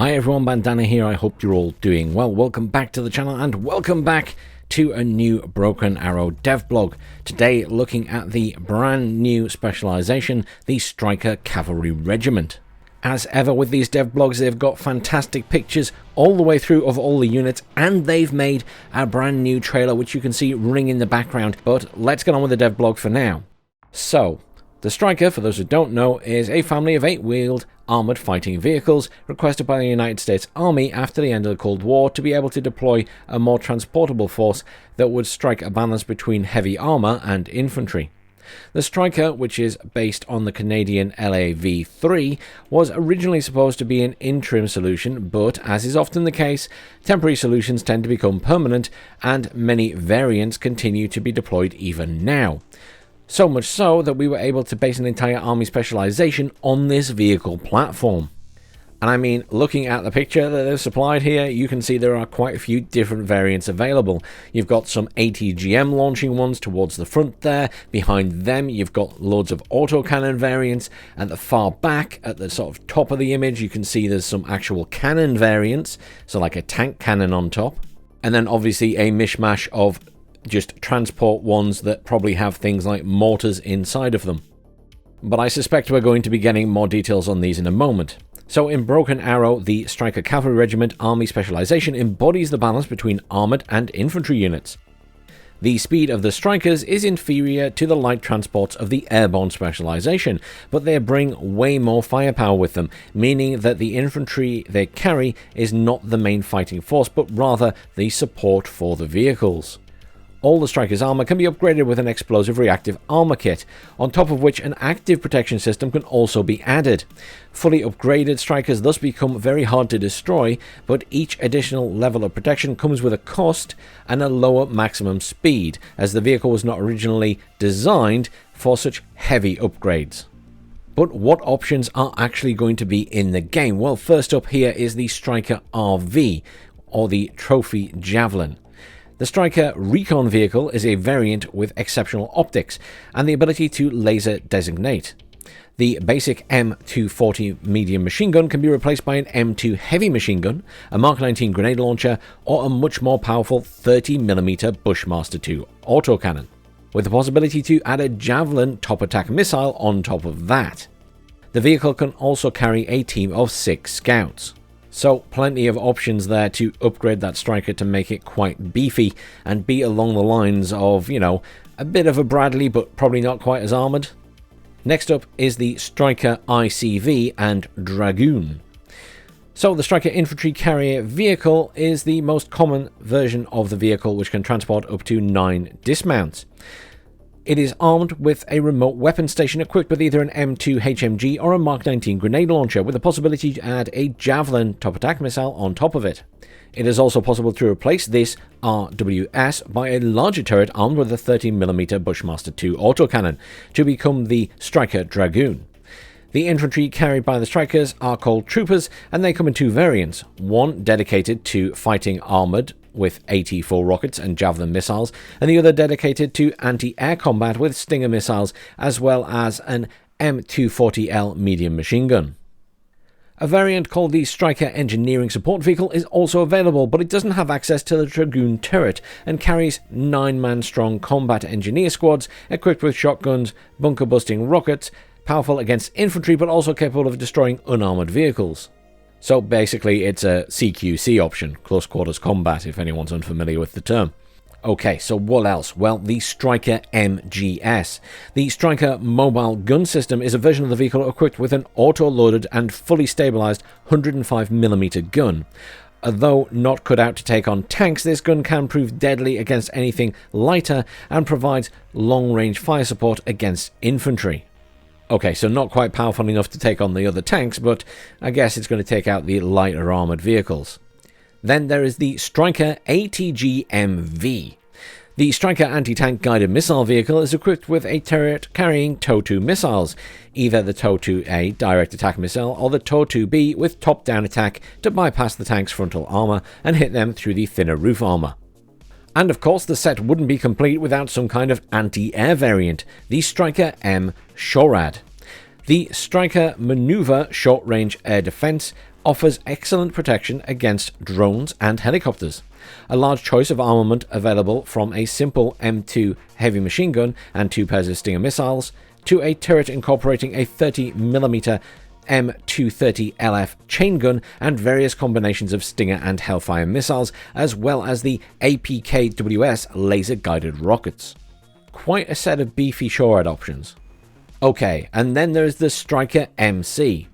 Hi everyone, Bandanner here. I hope you're all doing well. Welcome back to the channel and welcome back to a new Broken Arrow dev blog. Today looking at the brand new specialization, the Stryker Cavalry Regiment. As ever with these dev blogs, they've got fantastic pictures all the way through of all the units, and they've made a brand new trailer which you can see running in the background. But let's get on with the dev blog for now. So, the Stryker, for those who don't know, is a family of 8-wheeled armoured fighting vehicles requested by the United States Army after the end of the Cold War to be able to deploy a more transportable force that would strike a balance between heavy armour and infantry. The Stryker, which is based on the Canadian LAV-3, was originally supposed to be an interim solution, but as is often the case, temporary solutions tend to become permanent, and many variants continue to be deployed even now. So much so that we were able to base an entire army specialization on this vehicle platform. And I mean, looking at the picture that they've supplied here, you can see there are quite a few different variants available. You've got some ATGM launching ones towards the front there. Behind them, you've got loads of autocannon variants. At the far back, at the sort of top of the image, you can see there's some actual cannon variants. So like a tank cannon on top. And then obviously a mishmash of just transport ones that probably have things like mortars inside of them. But I suspect we're going to be getting more details on these in a moment. So in Broken Arrow, the Stryker Cavalry Regiment Army Specialization embodies the balance between armoured and infantry units. The speed of the Strykers is inferior to the light transports of the Airborne Specialization, but they bring way more firepower with them, meaning that the infantry they carry is not the main fighting force, but rather the support for the vehicles. All the Stryker's armour can be upgraded with an explosive reactive armour kit, on top of which an active protection system can also be added. Fully upgraded Strykers thus become very hard to destroy, but each additional level of protection comes with a cost and a lower maximum speed, as the vehicle was not originally designed for such heavy upgrades. But what options are actually going to be in the game? Well, first up here is the Stryker RV, or the Trophy Javelin. The Stryker Recon vehicle is a variant with exceptional optics and the ability to laser designate. The basic M240 medium machine gun can be replaced by an M2 heavy machine gun, a Mark 19 grenade launcher, or a much more powerful 30mm Bushmaster 2 autocannon, with the possibility to add a Javelin top attack missile on top of that. The vehicle can also carry a team of 6 scouts. So plenty of options there to upgrade that Stryker to make it quite beefy and be along the lines of, you know, a bit of a Bradley but probably not quite as armoured. Next up is the Stryker ICV and Dragoon. So the Stryker infantry carrier vehicle is the most common version of the vehicle, which can transport up to 9 dismounts. It is armed with a remote weapon station equipped with either an M2 HMG or a Mark 19 grenade launcher, with the possibility to add a Javelin top attack missile on top of it. It is also possible to replace this RWS by a larger turret armed with a 30mm Bushmaster 2 autocannon to become the Stryker Dragoon. The infantry carried by the Strykers are called Troopers, and they come in 2 variants, one dedicated to fighting armoured with AT-4 rockets and Javelin missiles, and the other dedicated to anti-air combat with Stinger missiles, as well as an M240L medium machine gun. A variant called the Stryker Engineering Support Vehicle is also available, but it doesn't have access to the Dragoon turret and carries 9-man strong combat engineer squads equipped with shotguns, bunker-busting rockets, powerful against infantry but also capable of destroying unarmoured vehicles. So basically it's a CQC option, close quarters combat, if anyone's unfamiliar with the term. Okay, so what else? Well, the Stryker MGS. The Stryker Mobile Gun System is a version of the vehicle equipped with an auto-loaded and fully stabilised 105mm gun. Although not cut out to take on tanks, this gun can prove deadly against anything lighter and provides long-range fire support against infantry. Okay, so not quite powerful enough to take on the other tanks, but I guess it's going to take out the lighter armoured vehicles. Then there is the Stryker ATG-MV. The Stryker anti-tank guided missile vehicle is equipped with a turret carrying TOW-2 missiles, either the TOW-2A direct attack missile or the TOW-2B with top-down attack to bypass the tank's frontal armour and hit them through the thinner roof armour. And of course the set wouldn't be complete without some kind of anti-air variant, the Stryker M SHORAD. The Stryker Maneuver Short Range Air Defense offers excellent protection against drones and helicopters. A large choice of armament available from a simple M2 heavy machine gun and 2 pairs of Stinger missiles, to a turret incorporating a 30mm M230LF chain gun and various combinations of Stinger and Hellfire missiles, as well as the APKWS laser-guided rockets. Quite a set of beefy shoreward options. Okay, and then there's the Stryker MC,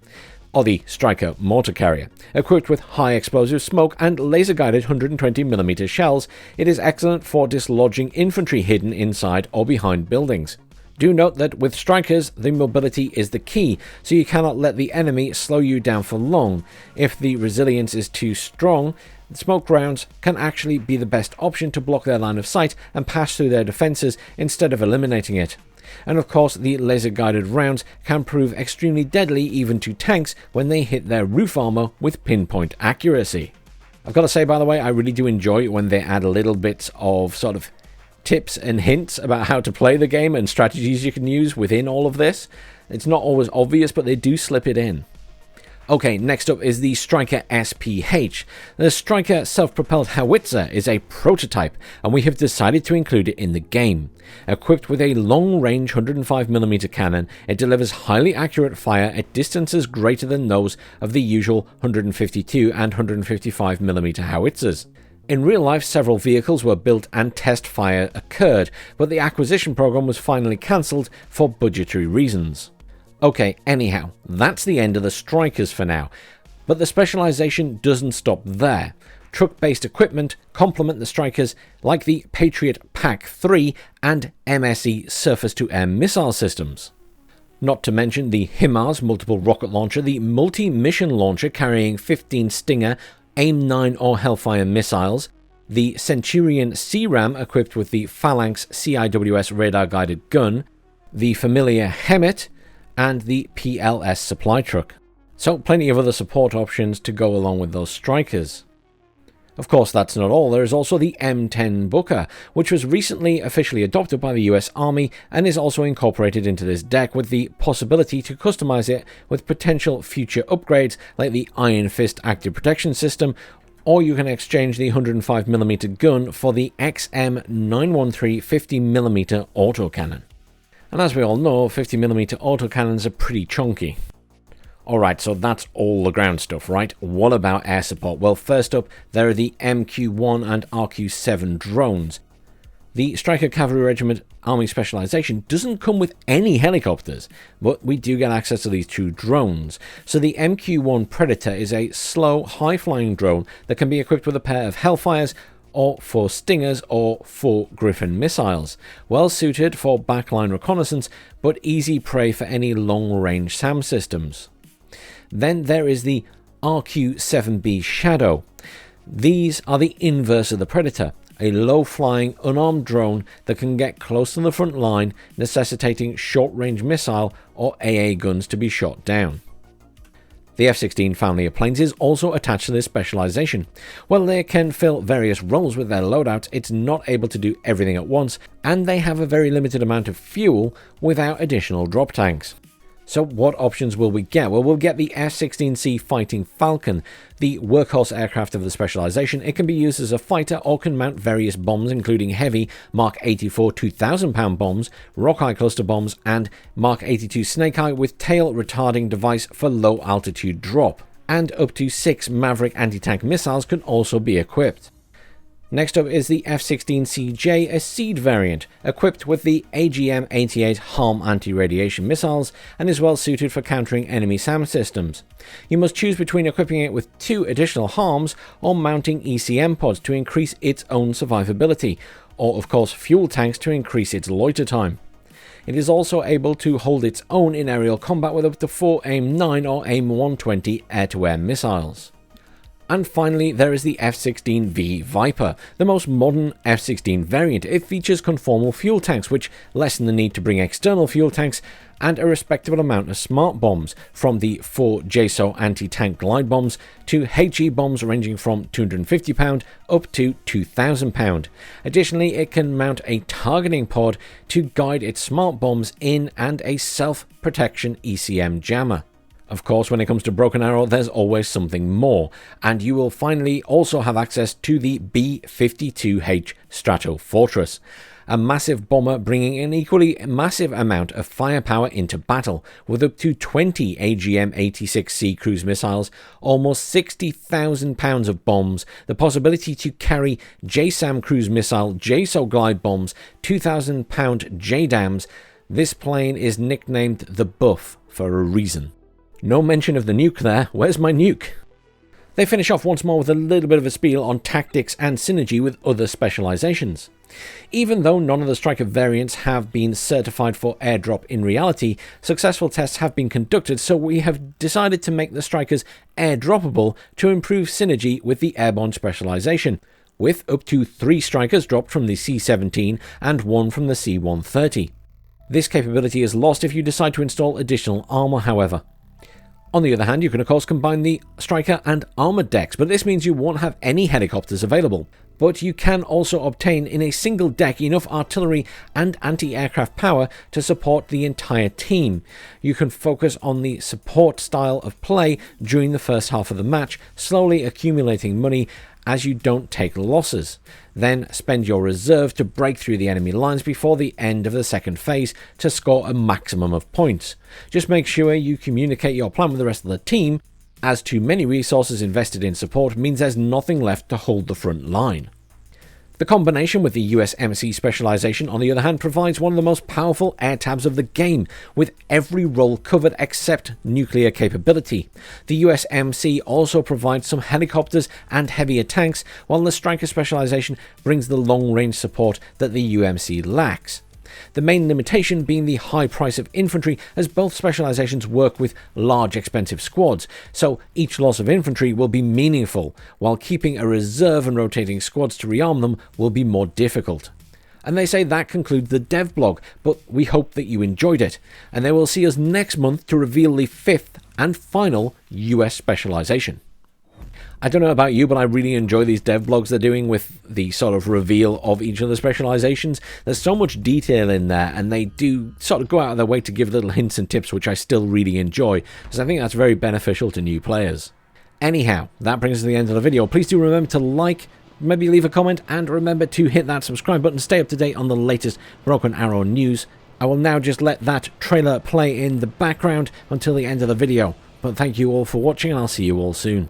or the Stryker mortar carrier. Equipped with high explosive smoke and laser-guided 120mm shells, it is excellent for dislodging infantry hidden inside or behind buildings. Do note that with Strykers, the mobility is the key, so you cannot let the enemy slow you down for long. If the resilience is too strong, smoke rounds can actually be the best option to block their line of sight and pass through their defenses instead of eliminating it. And of course, the laser-guided rounds can prove extremely deadly even to tanks when they hit their roof armor with pinpoint accuracy. I've got to say, by the way, I really do enjoy when they add a little bit of sort of tips and hints about how to play the game and strategies you can use within all of this. It's not always obvious, but they do slip it in. Okay, next up is the Stryker SPH. The Stryker self-propelled howitzer is a prototype, and we have decided to include it in the game. Equipped with a long-range 105mm cannon, it delivers highly accurate fire at distances greater than those of the usual 152 and 155mm howitzers. In real life, several vehicles were built and test fire occurred, but the acquisition program was finally cancelled for budgetary reasons. Okay, anyhow, that's the end of the Strykers for now, but the specialization doesn't stop there. Truck-based equipment complement the Strykers like the Patriot PAC-3 and MSE surface-to-air missile systems. Not to mention the HIMARS multiple rocket launcher, the multi-mission launcher carrying 15 Stinger, AIM-9 or Hellfire missiles, the Centurion C-RAM equipped with the Phalanx CIWS radar-guided gun, the familiar HEMET, and the PLS supply truck. So plenty of other support options to go along with those Strykers. Of course, that's not all. There is also the M10 Booker, which was recently officially adopted by the US Army and is also incorporated into this deck with the possibility to customize it with potential future upgrades like the Iron Fist active protection system, or you can exchange the 105mm gun for the XM913 50mm autocannon. And as we all know, 50mm autocannons are pretty chunky. Alright, so that's all the ground stuff, right? What about air support? Well, first up, there are the MQ-1 and RQ-7 drones. The Stryker Cavalry Regiment Army Specialization doesn't come with any helicopters, but we do get access to these 2 drones. So the MQ-1 Predator is a slow, high-flying drone that can be equipped with a pair of Hellfires, or 4 Stingers, or 4 Griffin missiles. Well suited for backline reconnaissance, but easy prey for any long-range SAM systems. Then there is the RQ-7B Shadow. These are the inverse of the Predator, a low-flying, unarmed drone that can get close to the front line, necessitating short-range missile or AA guns to be shot down. The F-16 family of planes is also attached to this specialization. While they can fill various roles with their loadouts, it's not able to do everything at once, and they have a very limited amount of fuel without additional drop tanks. So what options will we get? Well, we'll get the F-16C Fighting Falcon, the workhorse aircraft of the specialization. It can be used as a fighter or can mount various bombs, including heavy Mark 84 2,000-pound bombs, Rockeye cluster bombs, and Mark 82 Snake-Eye with tail retarding device for low altitude drop. And up to 6 Maverick anti-tank missiles can also be equipped. Next up is the F-16CJ, a seed variant, equipped with the AGM-88 HARM anti-radiation missiles and is well suited for countering enemy SAM systems. You must choose between equipping it with 2 additional HARMs or mounting ECM pods to increase its own survivability, or of course fuel tanks to increase its loiter time. It is also able to hold its own in aerial combat with up to 4 AIM-9 or AIM-120 air-to-air missiles. And finally, there is the F-16V Viper, the most modern F-16 variant. It features conformal fuel tanks, which lessen the need to bring external fuel tanks, and a respectable amount of smart bombs, from the 4 JSO anti-tank glide bombs to HE bombs ranging from 250 pound up to 2,000 pound. Additionally, it can mount a targeting pod to guide its smart bombs in and a self-protection ECM jammer. Of course, when it comes to Broken Arrow, there's always something more, and you will finally also have access to the B-52H Strato Fortress, a massive bomber bringing an equally massive amount of firepower into battle, with up to 20 AGM-86C cruise missiles, almost 60,000 pounds of bombs, the possibility to carry JSAM cruise missile, JSO glide bombs, 2,000 pound JDAMs. This plane is nicknamed the Buff for a reason. No mention of the nuke there. Where's my nuke? They finish off once more with a little bit of a spiel on tactics and synergy with other specializations. Even though none of the Stryker variants have been certified for airdrop in reality, successful tests have been conducted, so we have decided to make the Strykers airdroppable to improve synergy with the airborne specialization, with up to 3 Strykers dropped from the C-17 and 1 from the C-130. This capability is lost if you decide to install additional armor, however. On the other hand, you can of course combine the Stryker and armoured decks, but this means you won't have any helicopters available. But you can also obtain in a single deck enough artillery and anti-aircraft power to support the entire team. You can focus on the support style of play during the first half of the match, slowly accumulating money as you don't take losses. Then spend your reserve to break through the enemy lines before the end of the second phase to score a maximum of points. Just make sure you communicate your plan with the rest of the team, as too many resources invested in support means there's nothing left to hold the front line. The combination with the USMC specialization, on the other hand, provides one of the most powerful air tabs of the game, with every role covered except nuclear capability. The USMC also provides some helicopters and heavier tanks, while the Stryker specialization brings the long-range support that the UMC lacks. The main limitation being the high price of infantry, as both specializations work with large expensive squads, so each loss of infantry will be meaningful, while keeping a reserve and rotating squads to rearm them will be more difficult. And they say that concludes the dev blog, but we hope that you enjoyed it, and they will see us next month to reveal the 5th and final US specialization. I don't know about you, but I really enjoy these dev blogs they're doing with the sort of reveal of each of the specializations. There's so much detail in there, and they do sort of go out of their way to give little hints and tips, which I still really enjoy, because I think that's very beneficial to new players. Anyhow, that brings us to the end of the video. Please do remember to like, maybe leave a comment, and remember to hit that subscribe button to stay up to date on the latest Broken Arrow news. I will now just let that trailer play in the background until the end of the video. But thank you all for watching, and I'll see you all soon.